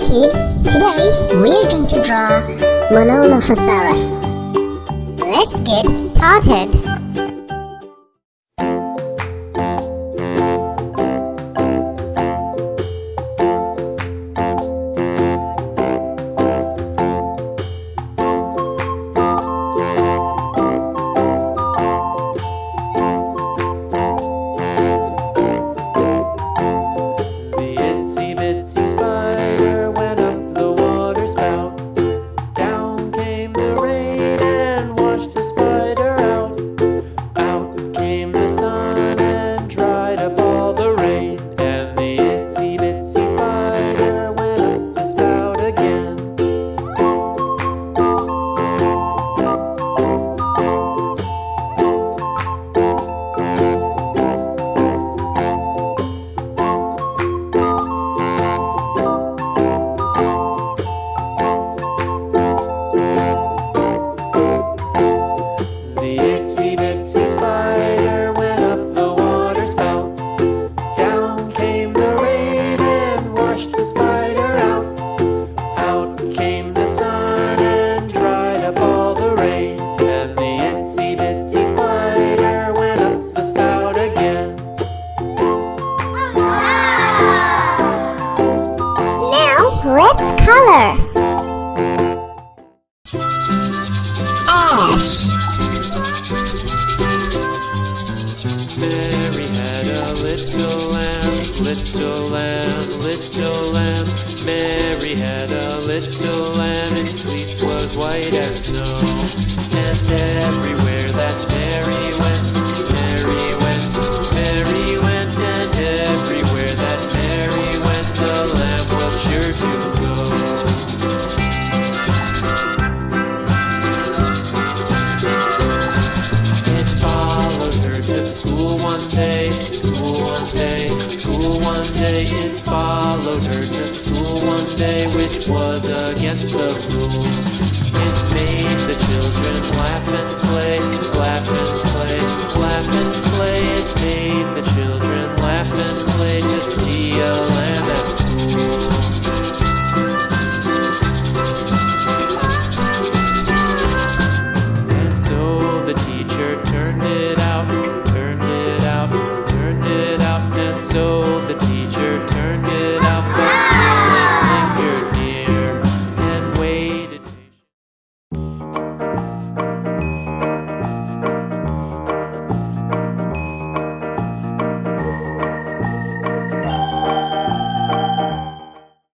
kids, today we're going to draw Monolophosaurus. Let's get started. Let's color. Ash. Mary had a little lamb, little lamb, little lamb. Mary had a little lamb, its fleece was white as snow. And everywhere that Mary went, Mary went, Mary went. And everywhere that Mary went, the lamb was sure to go. It followed her to school one day, school one day, school one day. It followed her to school one day, which was against the rules. It made the children laugh and play, laugh and play, laugh and play. It made the children laugh and play to see a